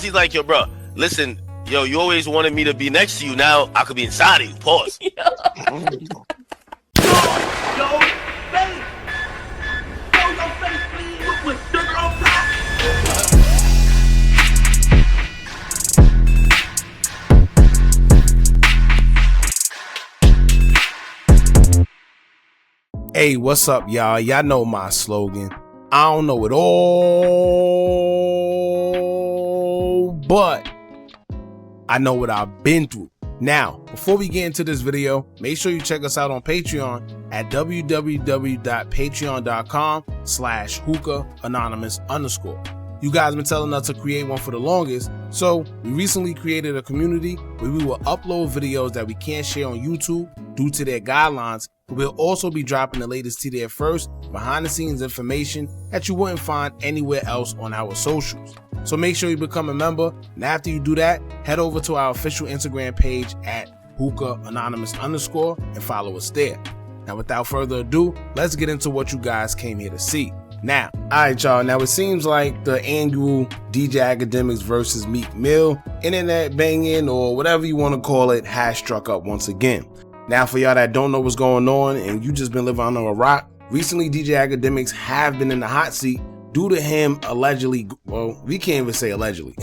He's like, yo, bro, listen, yo, you always wanted me to be next to you. Now I could be inside of you. Pause. Yo, face. Yo, your face, please. With sugar on top. Hey, what's up, y'all? Y'all know my slogan. I don't know it all, but I know what I've been through. Now, before we get into this video, make sure you check us out on Patreon at www.patreon.com/Hookah Anonymous _. You guys been telling us to create one for the longest, so we recently created a community where we will upload videos that we can't share on YouTube due to their guidelines. We'll also be dropping the latest to there first, behind the scenes information that you wouldn't find anywhere else on our socials. So make sure you become a member, and after you do that, head over to our official Instagram page at Hookah Anonymous _ and follow us there. Now without further ado, let's get into what you guys came here to see. Now, alright y'all, now it seems like the annual DJ Akademiks versus Meek Mill internet banging, or whatever you want to call it, has struck up once again. Now for y'all that don't know what's going on and you just been living under a rock, recently DJ Akademiks have been in the hot seat due to him allegedly, well, we can't even say allegedly,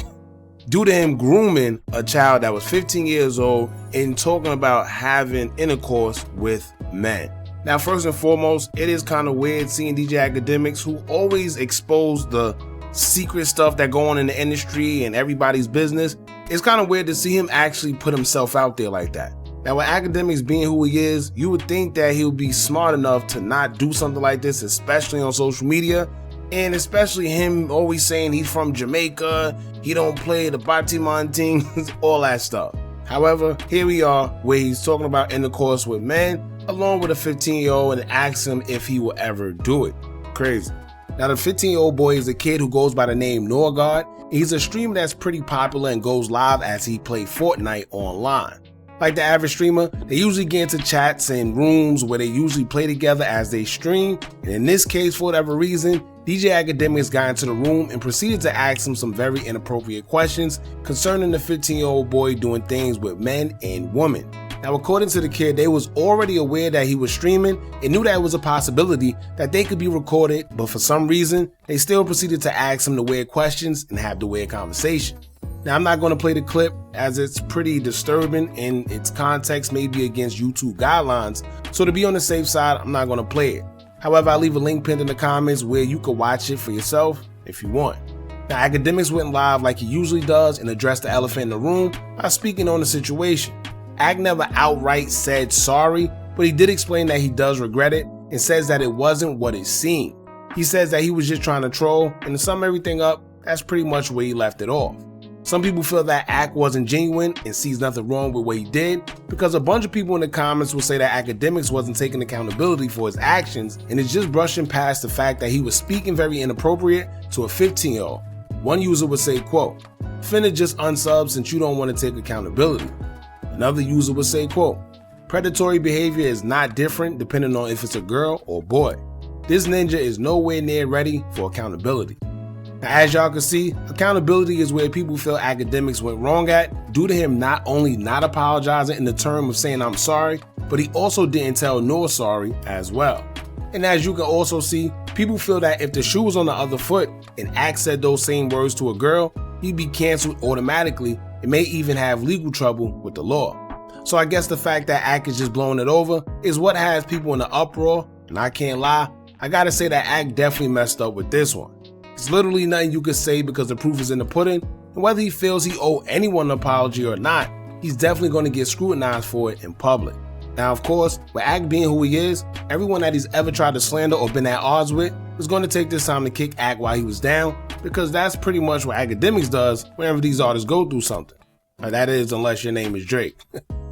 due to him grooming a child that was 15 years old and talking about having intercourse with men. Now, first and foremost, it is kind of weird seeing DJ Akademiks, who always expose the secret stuff that go on in the industry and everybody's business. It's kind of weird to see him actually put himself out there like that. Now, with Akademiks being who he is, you would think that he would be smart enough to not do something like this, especially on social media, and especially him always saying he's from Jamaica, he don't play the Batiman things, all that stuff. However, here we are, where he's talking about intercourse with men, along with a 15-year-old, and asks him if he will ever do it. Crazy. Now, the 15-year-old boy is a kid who goes by the name Norgard. He's a streamer that's pretty popular and goes live as he plays Fortnite online. Like the average streamer, they usually get into chats and rooms where they usually play together as they stream, and in this case, for whatever reason, DJ Akademiks got into the room and proceeded to ask him some very inappropriate questions concerning the 15-year-old boy doing things with men and women. Now, according to the kid, they was already aware that he was streaming and knew that it was a possibility that they could be recorded, but for some reason, they still proceeded to ask him the weird questions and have the weird conversation. Now, I'm not going to play the clip as it's pretty disturbing and its context may be against YouTube guidelines, so to be on the safe side, I'm not going to play it. However, I'll leave a link pinned in the comments where you can watch it for yourself if you want. Now, Akademiks went live like he usually does and addressed the elephant in the room by speaking on the situation. Ak never outright said sorry, but he did explain that he does regret it and says that it wasn't what it seemed. He says that he was just trying to troll, and to sum everything up, that's pretty much where he left it off. Some people feel that Ak wasn't genuine and sees nothing wrong with what he did, because a bunch of people in the comments will say that Akademiks wasn't taking accountability for his actions and is just brushing past the fact that he was speaking very inappropriate to a 15-year-old. One user would say, quote, "Finna just unsub since you don't want to take accountability." Another user would say, quote, "Predatory behavior is not different depending on if it's a girl or boy. This ninja is nowhere near ready for accountability." Now, as y'all can see, accountability is where people feel Akademiks went wrong at, due to him not only not apologizing in the term of saying "I'm sorry," but he also didn't tell nor sorry as well. And as you can also see, people feel that if the shoe was on the other foot and Ak said those same words to a girl, he'd be canceled automatically and may even have legal trouble with the law. So I guess the fact that Ak is just blowing it over is what has people in the uproar, and I can't lie, I gotta say that Ak definitely messed up with this one. There's literally nothing you could say because the proof is in the pudding, and whether he feels he owed anyone an apology or not, he's definitely going to get scrutinized for it in public. Now, of course, with Ak being who he is, everyone that he's ever tried to slander or been at odds with is going to take this time to kick Ak while he was down, because that's pretty much what Akademiks does whenever these artists go through something. Now, that is, unless your name is Drake.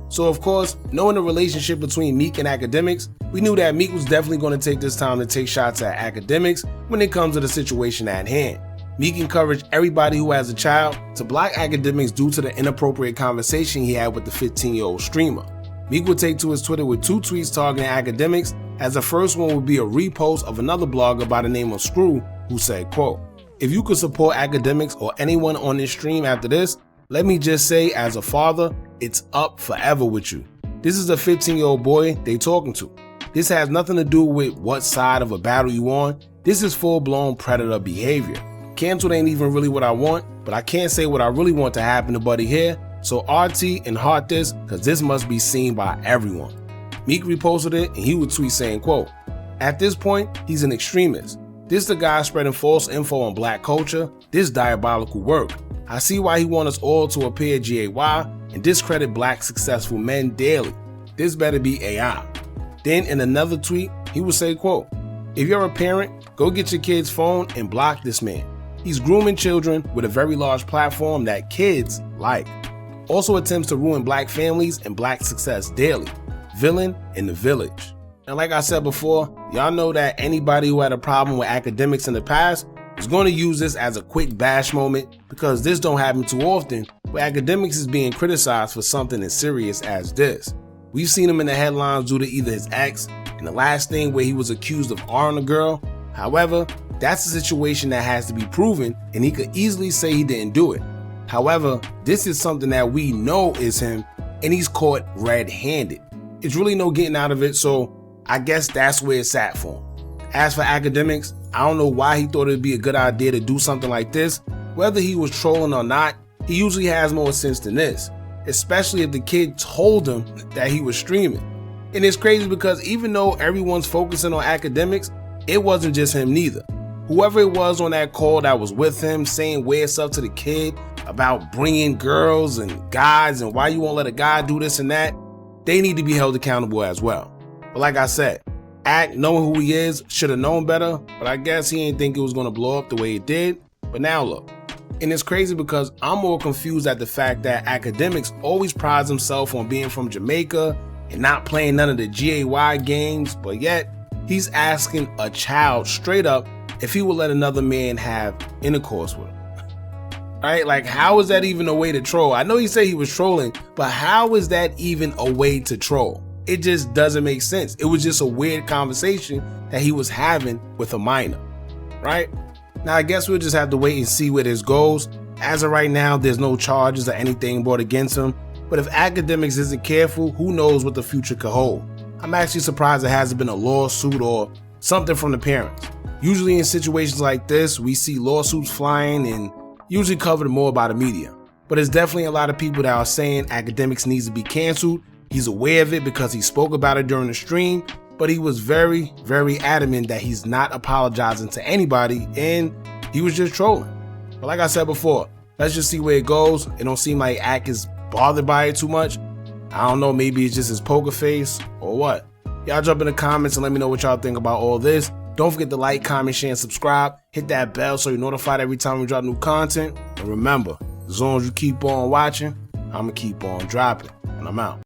So of course, knowing the relationship between Meek and Akademiks, we knew that Meek was definitely going to take this time to take shots at Akademiks when it comes to the situation at hand. Meek encouraged everybody who has a child to block Akademiks due to the inappropriate conversation he had with the 15-year-old streamer. Meek would take to his Twitter with 2 tweets targeting Akademiks, as the first one would be a repost of another blogger by the name of Screw, who said, quote, If you could support Akademiks or anyone on this stream after this, let me just say, as a father, it's up forever with you. This is a 15-year-old boy they talking to. This has nothing to do with what side of a battle you on. This is full-blown predator behavior. Canceled ain't even really what I want, but I can't say what I really want to happen to Buddy here. So RT and heart this, cause this must be seen by everyone. Meek reposted it and he would tweet saying, quote, "At this point, he's an extremist. This the guy spreading false info on black culture. This diabolical work. I see why he wants us all to appear GAY and discredit black successful men daily. This better be AI." Then in another tweet, he would say, quote, "If you're a parent, go get your kid's phone and block this man. He's grooming children with a very large platform that kids like. Also attempts to ruin black families and black success daily. Villain in the village." And like I said before, y'all know that anybody who had a problem with Akademiks in the past is going to use this as a quick bash moment, because this don't happen too often, where Akademiks is being criticized for something as serious as this. We've seen him in the headlines due to either his ex and the last thing where he was accused of R-ing a girl. However, that's a situation that has to be proven, and he could easily say he didn't do it. However, this is something that we know is him, and he's caught red-handed. It's really no getting out of it, so I guess that's where it's at for him. As for Akademiks, I don't know why he thought it'd be a good idea to do something like this. Whether he was trolling or not, he usually has more sense than this, especially if the kid told him that he was streaming. And it's crazy because even though everyone's focusing on Akademiks, it wasn't just him neither. Whoever it was on that call that was with him saying weird stuff to the kid about bringing girls and guys and why you won't let a guy do this and that, they need to be held accountable as well. But like I said, Ak, knowing who he is, should have known better, but I guess he didn't think it was going to blow up the way it did. But now look. And it's crazy because I'm more confused at the fact that Akademiks always prides himself on being from Jamaica and not playing none of the GAY games, but yet he's asking a child straight up if he would let another man have intercourse with him. Right? Like, how is that even a way to troll? I know he said he was trolling, but how is that even a way to troll? It just doesn't make sense. It was just a weird conversation that he was having with a minor, right? Now, I guess we'll just have to wait and see where this goes. As of right now, there's no charges or anything brought against him, but if Akademiks isn't careful, who knows what the future could hold. I'm actually surprised there hasn't been a lawsuit or something from the parents. Usually in situations like this, we see lawsuits flying and usually covered more by the media. But there's definitely a lot of people that are saying Akademiks needs to be canceled. He's aware of it because he spoke about it during the stream, but he was very, very adamant that he's not apologizing to anybody and he was just trolling. But like I said before, let's just see where it goes. It don't seem like Ak is bothered by it too much. I don't know, maybe it's just his poker face or what. Y'all jump in the comments and let me know what y'all think about all this. Don't forget to like, comment, share, and subscribe. Hit that bell so you're notified every time we drop new content. And remember, as long as you keep on watching, I'ma keep on dropping. And I'm out.